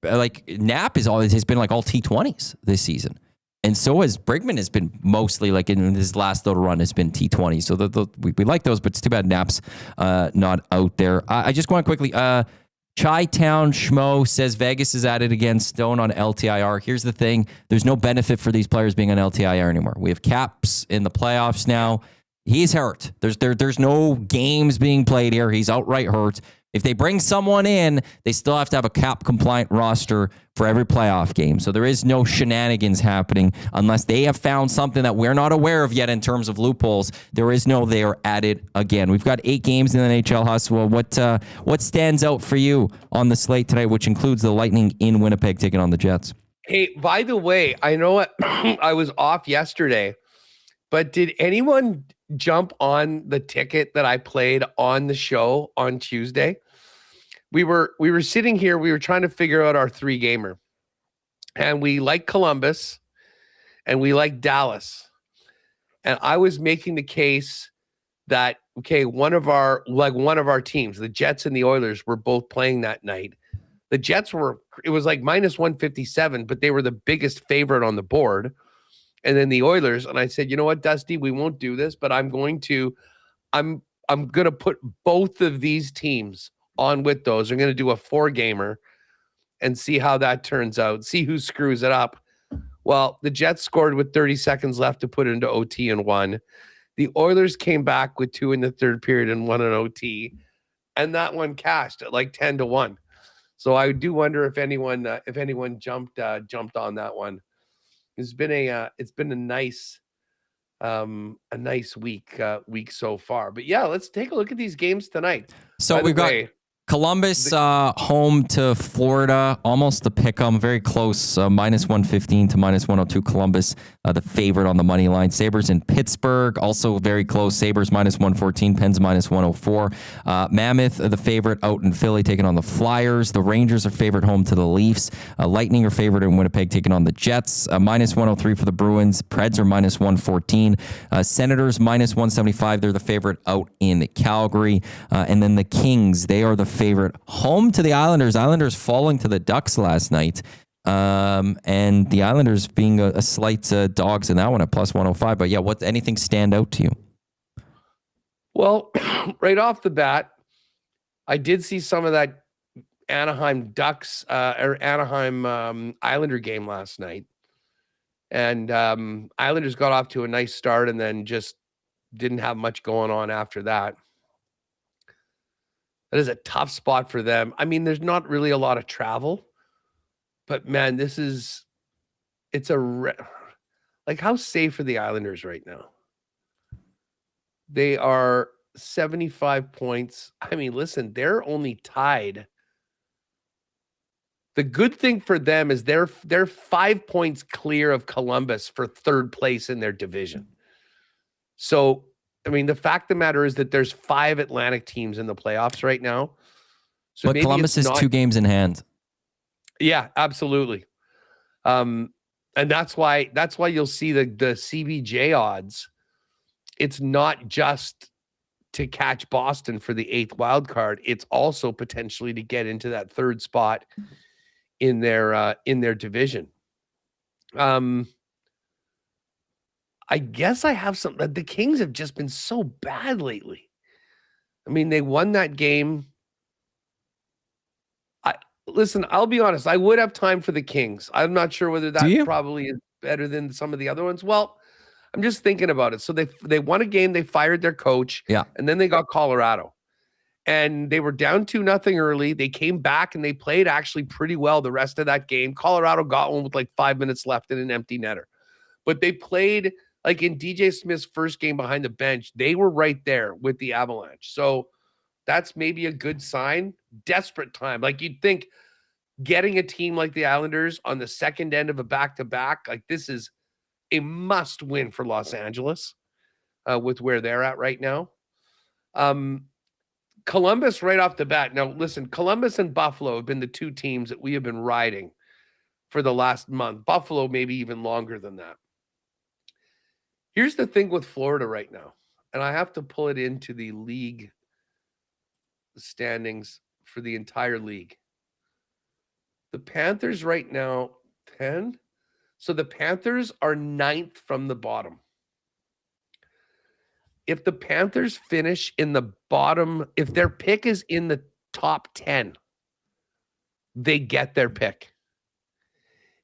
Like Knapp has been like all T20s this season. And so has Bridgman has been mostly like in his last little run has been T20. So we like those, but it's too bad Knapp's not out there. I just want quickly, Chi-Town Schmo says Vegas is at it again, Stone on LTIR. Here's the thing. There's no benefit for these players being on LTIR anymore. We have caps in the playoffs now. He's hurt. There's no games being played here. He's outright hurt. If they bring someone in, they still have to have a cap-compliant roster for every playoff game. So there is no shenanigans happening unless they have found something that we're not aware of yet in terms of loopholes. There is no they are at it again. We've got 8 games in the NHL Hustle. What stands out for you on the slate today, which includes the Lightning in Winnipeg taking on the Jets? Hey, by the way, I know I was off yesterday, but did anyone jump on the ticket that I played on the show on Tuesday? We were sitting here, we were trying to figure out our 3-gamer. And we like Columbus and we like Dallas. And I was making the case that one of our teams, the Jets and the Oilers, were both playing that night. The Jets it was like minus 157, but they were the biggest favorite on the board. And then the Oilers, and I said, you know what, Dusty, we won't do this, but I'm going to put both of these teams on with those. I'm going to do a 4-gamer and see how that turns out. See who screws it up. Well, the Jets scored with 30 seconds left to put it into OT and won. The Oilers came back with 2 in the third period and 1 in OT, and that one cashed at like 10 to 1. So I do wonder if anyone jumped on that one. It's been a nice week so far. But yeah, let's take a look at these games tonight. So we've got Columbus home to Florida, almost the pick 'em, very close, minus 115 to minus 102. Columbus, the favorite on the money line. Sabres in Pittsburgh, also very close. Sabres minus 114, Pens minus 104. Mammoth, the favorite out in Philly, taking on the Flyers. The Rangers are favorite home to the Leafs. Lightning are favorite in Winnipeg, taking on the Jets. Minus 103 for the Bruins. Preds are minus 114. Senators minus 175. They're the favorite out in Calgary. And then the Kings, they are the favorite home to the Islanders. Islanders falling to the Ducks last night. And the Islanders being a slight dogs in that one at plus 105. But yeah, anything stand out to you? Well, right off the bat, I did see some of that Anaheim Ducks or Anaheim Islander game last night. And Islanders got off to a nice start and then just didn't have much going on after that. That is a tough spot for them. I mean, there's not really a lot of travel, but man, like how safe are the Islanders right now? They are 75 points. I mean, listen, they're only tied. The good thing for them is they're 5 points clear of Columbus for third place in their division. So, I mean, the fact of the matter is that there's 5 Atlantic teams in the playoffs right now. So but Columbus is 2 games in hand. Yeah, absolutely. And that's why you'll see the CBJ odds. It's not just to catch Boston for the 8th wild card. It's also potentially to get into that 3rd spot in their division. I guess I have some. The Kings have just been so bad lately. I mean, they won that game. Listen, I'll be honest. I would have time for the Kings. I'm not sure whether that probably is better than some of the other ones. Well, I'm just thinking about it. So they won a game. They fired their coach. Yeah. And then they got Colorado. And they were down 2-0 early. They came back and they played actually pretty well the rest of that game. Colorado got one with like 5 minutes left in an empty netter. But they played like in DJ Smith's first game behind the bench. They were right there with the Avalanche. So that's maybe a good sign. Desperate time. Like you'd think getting a team like the Islanders on the second end of a back-to-back, like this is a must win for Los Angeles with where they're at right now. Columbus right off the bat. Now, listen, Columbus and Buffalo have been the 2 teams that we have been riding for the last month. Buffalo maybe even longer than that. Here's the thing with Florida right now, and I have to pull it into the league standings for the entire league. The Panthers right now, 10. So the Panthers are 9th from the bottom. If the Panthers finish in the bottom, if their pick is in the top 10, they get their pick.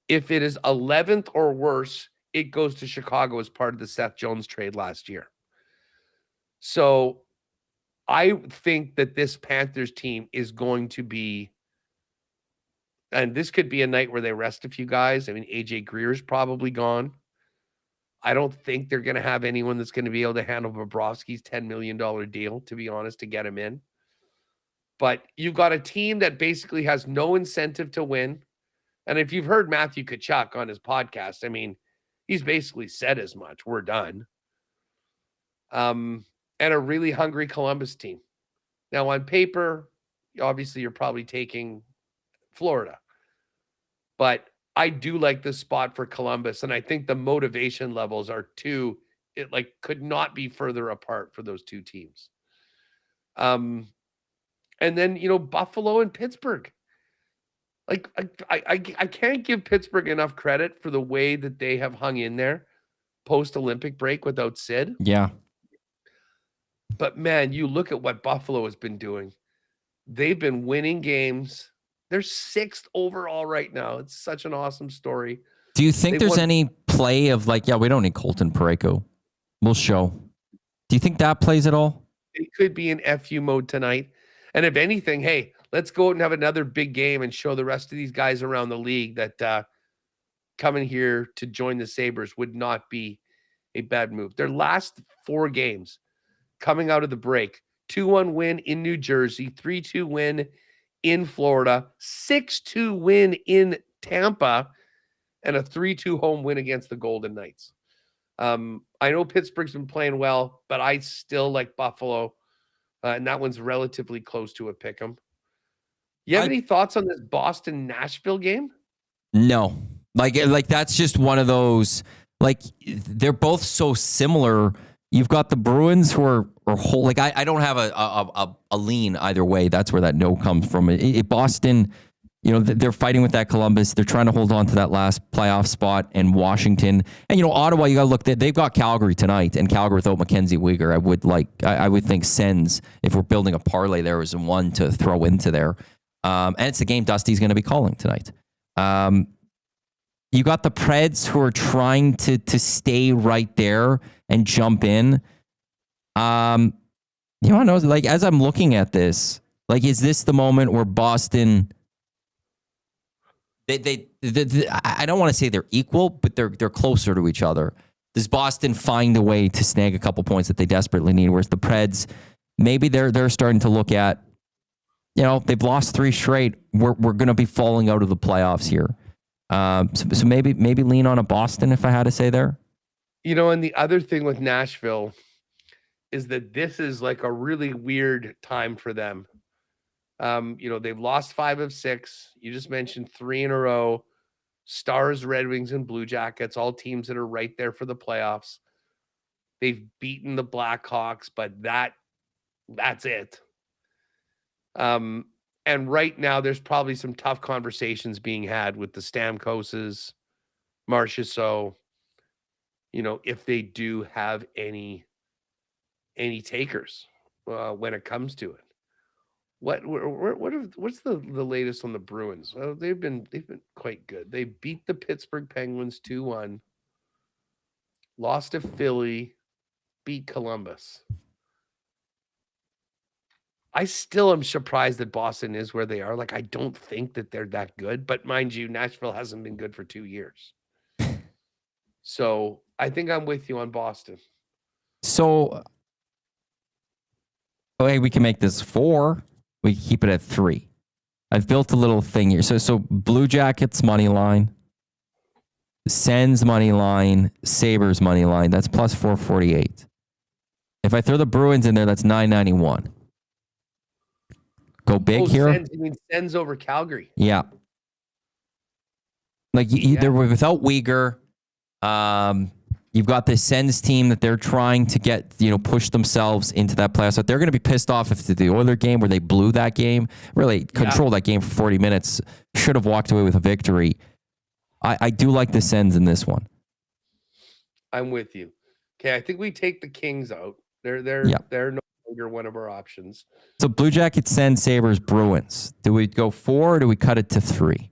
If it is 11th or worse, it goes to Chicago as part of the Seth Jones trade last year. So I think that this Panthers team is going to be, and this could be a night where they rest a few guys. I mean, AJ Greer's probably gone. I don't think they're going to have anyone that's going to be able to handle Bobrovsky's $10 million deal, to be honest, to get him in. But you've got a team that basically has no incentive to win. And if you've heard Matthew Tkachuk on his podcast, I mean, he's basically said as much. We're done. And a really hungry Columbus team. Now, on paper, obviously, you're probably taking Florida. But I do like this spot for Columbus, and I think the motivation levels are could not be further apart for those 2 teams. And then, Buffalo and Pittsburgh. Like, I can't give Pittsburgh enough credit for the way that they have hung in there post-Olympic break without Sid. Yeah. But, man, you look at what Buffalo has been doing. They've been winning games. They're 6th overall right now. It's such an awesome story. Do you think there's any play of we don't need Colton Parayko. We'll show. Do you think that plays at all? It could be in FU mode tonight. And if anything, hey, let's go out and have another big game and show the rest of these guys around the league that coming here to join the Sabres would not be a bad move. Their last 4 games coming out of the break, 2-1 win in New Jersey, 3-2 win in Florida, 6-2 win in Tampa, and a 3-2 home win against the Golden Knights. I know Pittsburgh's been playing well, but I still like Buffalo, and that one's relatively close to a pick 'em. You have any thoughts on this Boston-Nashville game? No. Like that's just one of those, like, they're both so similar. You've got the Bruins who are whole. Like, I don't have a lean either way. That's where that no comes from. Boston, they're fighting with that Columbus. They're trying to hold on to that last playoff spot, and Washington. And, Ottawa, you got to look, they've got Calgary tonight, and Calgary without Mackenzie Weegar, I would think Sens, if we're building a parlay, there is one to throw into there. And it's the game Dusty's going to be calling tonight. You got the Preds who are trying to stay right there and jump in. Like, as I'm looking at this, like, is this the moment where Boston? I don't want to say they're equal, but they're closer to each other. Does Boston find a way to snag a couple points that they desperately need? Whereas the Preds, maybe they're starting to look at, they've lost 3 straight. We're going to be falling out of the playoffs here. So maybe lean on a Boston, if I had to say there. And the other thing with Nashville is that this is like a really weird time for them. They've lost 5 of 6. You just mentioned 3 in a row. Stars, Red Wings, and Blue Jackets, all teams that are right there for the playoffs. They've beaten the Blackhawks, but that's it. And right now, there's probably some tough conversations being had with the Stamkoses, Marchessault, if they do have any takers when it comes to it. What's the latest on the Bruins? Well, they've been quite good. They beat the Pittsburgh Penguins 2-1, lost to Philly, beat Columbus. I still am surprised that Boston is where they are. Like, I don't think that they're that good, but mind you, Nashville hasn't been good for 2 years. So I think I'm with you on Boston. So, we can make this 4. We can keep it at 3. I've built a little thing here. So Blue Jackets money line, Sens money line, Sabres money line. That's plus 448. If I throw the Bruins in there, that's 991. Go big here. Sens, you mean Sens over Calgary? Yeah. Like, they're without Weegar. You've got the Sens team that they're trying to get, push themselves into that playoff. So they're going to be pissed off if the Oilers game where they blew that game, really controlled that game for 40 minutes, should have walked away with a victory. I do like the Sens in this one. I'm with you. Okay, I think we take the Kings out. They're no longer one of our options. So Blue Jackets, Sens, Sabres, Bruins. Do we go 4 or do we cut it to 3?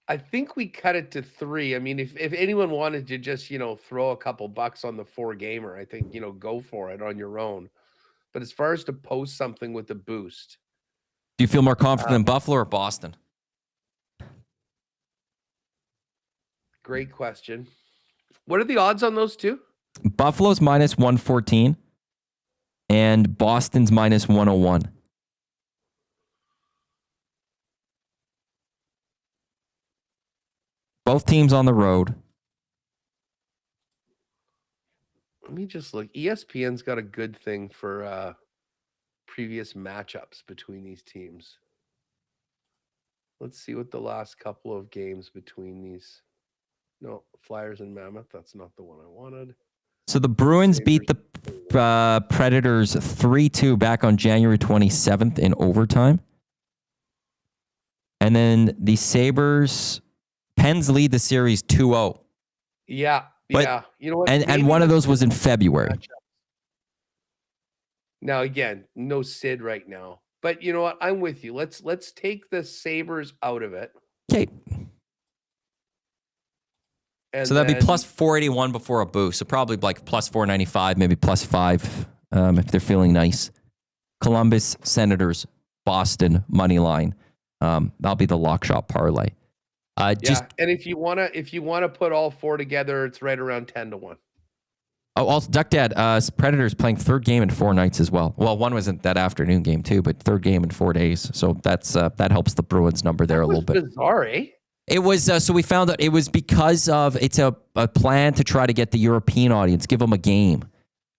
I think we cut it to 3. I mean, if anyone wanted to just, throw a couple bucks on the 4-gamer, I think, go for it on your own. But as far as to post something with a boost. Do you feel more confident in Buffalo or Boston? Great question. What are the odds on those two? Buffalo's minus 114 and Boston's minus 101. Both teams on the road. Let me just look. ESPN's got a good thing for previous matchups between these teams. Let's see what the last couple of games between these. No, Flyers and Mammoth. That's not the one I wanted. So the Bruins beat the Predators 3-2 back on January 27th in overtime. And then the Sabres, Pens lead the series 2-0. Yeah. You know what? And one of those was in February. Now, again, no Sid right now. But you know what? I'm with you. Let's take the Sabres out of it. Okay. And so that'd be plus 481 before a boost. So probably like plus 495, maybe plus 5 if they're feeling nice. Columbus, Senators, Boston, money line. That'll be the lock shop parlay. And if you wanna put all 4 together, it's right around 10-1. Oh, also, Duck Dad, Predators playing third game in 4 nights as well. Well, one wasn't that afternoon game too, but third game in 4 days. So that helps the Bruins number there a little bit. Bizarre, eh? It was, so we found out it was because of, it's a plan to try to get the European audience, give them a game.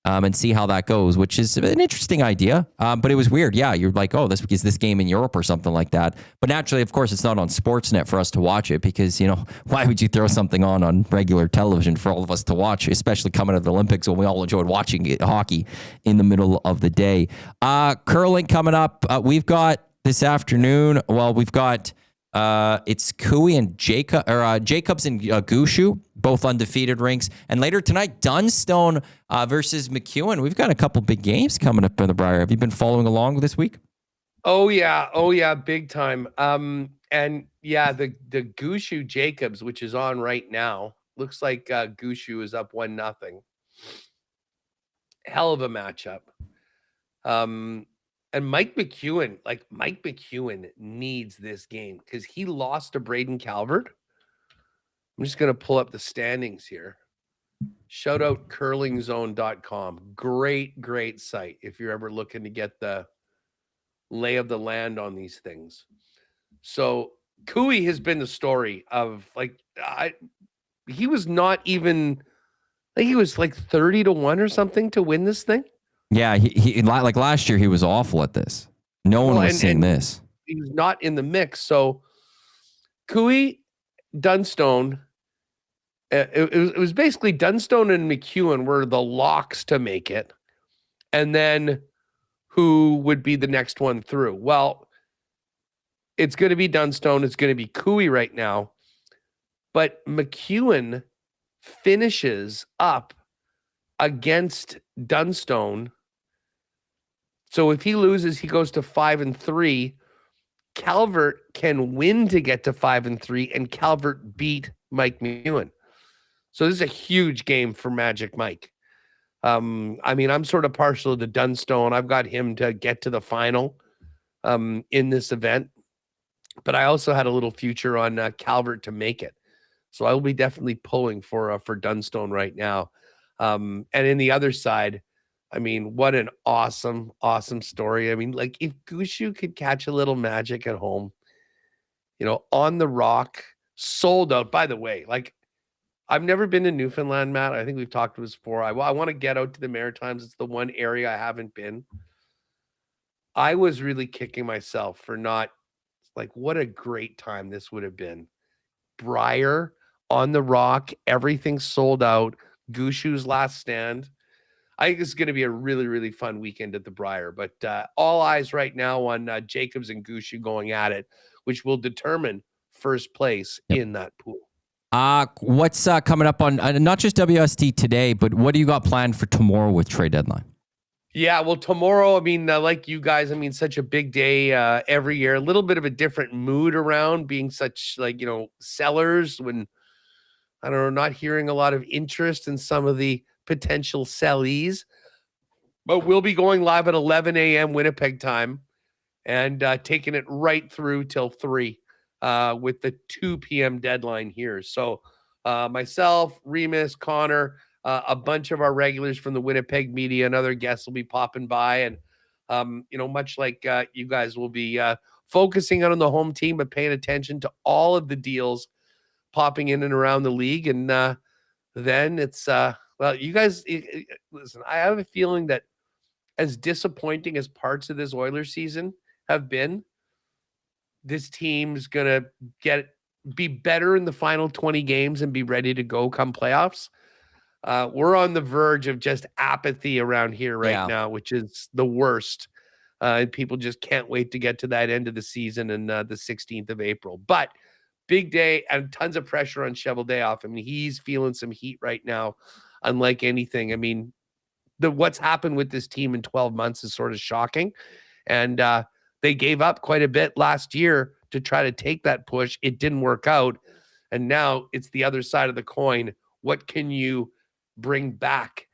And see how that goes, which is an interesting idea. But it was weird. Yeah, you're like, oh, this is this game in Europe or something like that. But naturally, of course, it's not on Sportsnet for us to watch it because, why would you throw something on regular television for all of us to watch, especially coming to the Olympics when we all enjoyed watching hockey in the middle of the day. Curling coming up. We've got this afternoon. Well, we've got it's Cooey and Jacobs and Gushu, both undefeated rinks. And later tonight, Dunstone versus McEwen. We've got a couple big games coming up in the Brier. Have you been following along this week? Oh yeah, big time. And yeah, the Gushu Jacobs, which is on right now, looks like Gushu is up 1-0. Hell of a matchup. And Mike McEwen needs this game because he lost to Braden Calvert. I'm just going to pull up the standings here. Shout out curlingzone.com. Great site if you're ever looking to get the lay of the land on these things. So Cooey has been the story of he was not even, he was like 30-1 or something to win this thing. Yeah, he like last year, he was awful at this. No one was seeing this. He was not in the mix. So, Cooey, Dunstone, it was basically Dunstone and McEwen were the locks to make it. And then who would be the next one through? Well, it's going to be Dunstone. It's going to be Cooey right now. But McEwen finishes up against Dunstone. So if he loses, he goes to 5-3. Calvert can win to get to 5-3, and Calvert beat Mike McEwen. So this is a huge game for Magic Mike. I'm sort of partial to Dunstone. I've got him to get to the final in this event, but I also had a little future on Calvert to make it. So I will be definitely pulling for Dunstone right now. And in the other side, what an awesome story. If Gushu could catch a little magic at home, on the rock, sold out. By the way, I've never been to Newfoundland, Matt. I think we've talked about this before. I want to get out to the Maritimes. It's the one area I haven't been. I was really kicking myself for not, what a great time this would have been. Brier on the rock, everything sold out. Gushu's last stand. I think it's going to be a really, really fun weekend at the Brier. But all eyes right now on Jacobs and Gushu going at it, which will determine first place in that pool. What's coming up on not just WST today, but what do you got planned for tomorrow with trade deadline? Yeah, well, tomorrow, like you guys, such a big day every year. A little bit of a different mood around being such sellers when, I don't know, not hearing a lot of interest in some of the potential sellies. But we'll be going live at 11 a.m. Winnipeg time and taking it right through till 3 with the 2 p.m. deadline here. So myself, Remus, Connor, a bunch of our regulars from the Winnipeg media and other guests will be popping by. And, much like you guys will be focusing on the home team, but paying attention to all of the deals popping in and around the league. And then it's, you guys, listen, I have a feeling that as disappointing as parts of this Oilers season have been, this team's going to be better in the final 20 games and be ready to go come playoffs. We're on the verge of just apathy around here right now, which is the worst. And people just can't wait to get to that end of the season and the 16th of April. But big day and tons of pressure on Cheveldayoff. He's feeling some heat right now, unlike anything. What's happened with this team in 12 months is sort of shocking. And they gave up quite a bit last year to try to take that push. It didn't work out. And now it's the other side of the coin. What can you bring back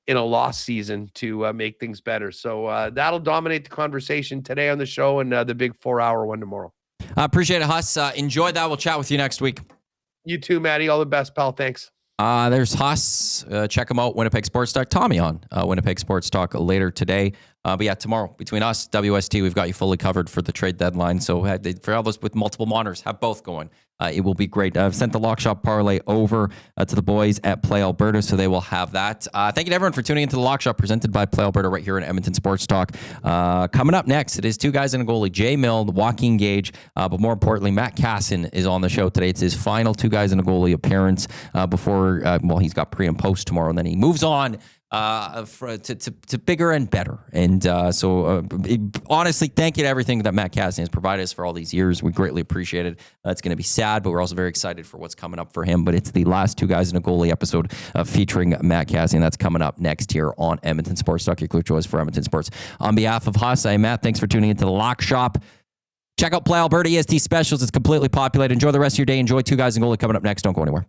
in a lost season to make things better? So that'll dominate the conversation today on the show and the big 4-hour one tomorrow. I appreciate it, Huss. Enjoy that. We'll chat with you next week. You too, Matty. All the best, pal. Thanks. There's Huss. Check him out, Winnipeg Sports Talk. Tommy on Winnipeg Sports Talk later today. But yeah, tomorrow, between us, WST, we've got you fully covered for the trade deadline. So for all those with multiple monitors, have both going. It will be great. I've sent the Lock Shop parlay over to the boys at Play Alberta, so they will have that. Thank you to everyone for tuning into the Lock Shop presented by Play Alberta right here in Edmonton Sports Talk. Coming up next, it is two guys and a goalie, Jay Mill, Joaquin Gage, but more importantly, Matt Casson is on the show today. It's his final two guys and a goalie appearance before, he's got pre and post tomorrow, and then he moves on to bigger and better. And honestly, thank you to everything that Matt Casson has provided us for all these years. We greatly appreciate it. It's going to be sad, but we're also very excited for what's coming up for him. But it's the last two guys in a goalie episode featuring Matt Casson. That's coming up next here on Edmonton Sports Talk, your clear choice for Edmonton Sports. On behalf of Huss, I'm Matt. Thanks for tuning into the Lock Shop. Check out Play Alberta EST Specials. It's completely populated. Enjoy the rest of your day. Enjoy two guys in goalie coming up next. Don't go anywhere.